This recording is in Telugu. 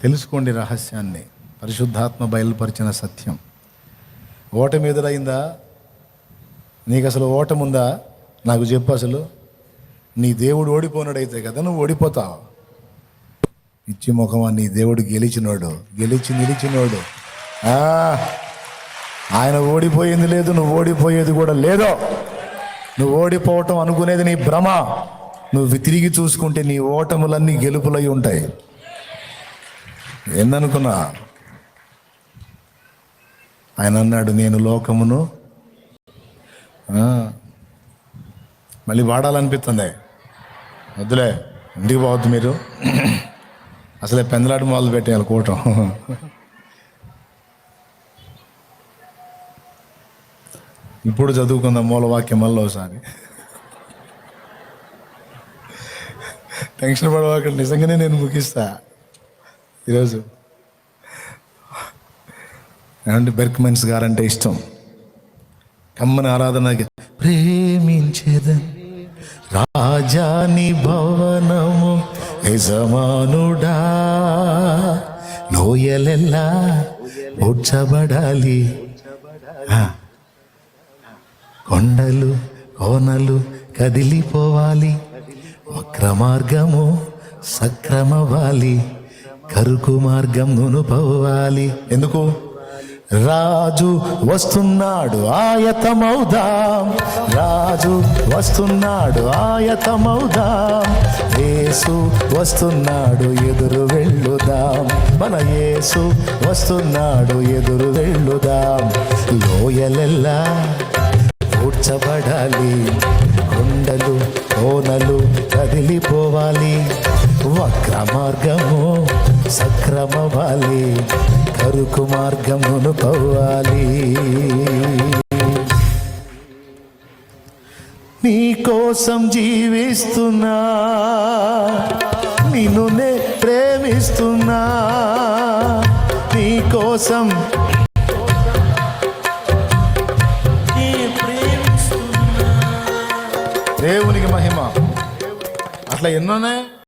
తెలుసుకోండి రహస్యాన్ని. పరిశుద్ధాత్మ బయలుపరిచిన సత్యం. ఓటమి ఎదురైందా? నీకు అసలు ఓటముందా? నాకు చెప్పు. అసలు నీ దేవుడు ఓడిపోయినాడైతే కదా నువ్వు ఓడిపోతావు. ఇచ్చి ముఖమా, నీ దేవుడు గెలిచినోడు, గెలిచి నిలిచినోడు. ఆయన ఓడిపోయింది లేదు, నువ్వు ఓడిపోయేది కూడా లేదో. నువ్వు ఓడిపోవటం అనుకునేది నీ భ్రమ. నువ్వు తిరిగి చూసుకుంటే నీ ఓటములన్నీ గెలుపులై ఉంటాయి. ఏందనుకున్నా? ఆయన అన్నాడు, నేను లోకమును మళ్ళీ వాడాలనిపిస్తుంది. వద్దులే, ఇంటికి పోవద్దు మీరు. అసలే పెందలాట మొదలు పెట్టేయాలి కూటం. ఇప్పుడు చదువుకుందాం మూలవాక్యం మళ్ళీ ఒకసారి. టెన్షన్ పడవాకండి, నిజంగానే నేను ముగిస్తా ఈరోజు. ఏమంటే బెర్క్మెన్స్ గారంటే ఇష్టం. కమ్మని ఆరాధన. ప్రేమించేదన్ రాజాని భవనము యజమానుడా, లోయలెల్లా ఉడ్చబడాలి, కొండలు కోనలు కదిలిపోవాలి, వక్ర మార్గము సక్రమవాలి, కరుకు మార్గం నునుపోవాలి. ఎందుకు? రాజు వస్తున్నాడు ఆయతమౌదాం, రాజు వస్తున్నాడు ఆయతమౌదాం, యేసు వస్తున్నాడు ఎదురు వెళ్ళుదాం, మన యేసు వస్తున్నాడు ఎదురు వెళ్ళుదాం. లోయలెల్లా కూర్చబడాలి, కొండలు కోనలు కదిలిపోవాలి, వక్ర మార్గము సక్రమవాలి, కరుకు మార్గమును పోవాలి. నీ కోసం జీవిస్తున్నా, నిన్నునే ప్రేమిస్తున్నా, నీ కోసం దేవునికి మహిమ. అట్లా ఎన్నోనే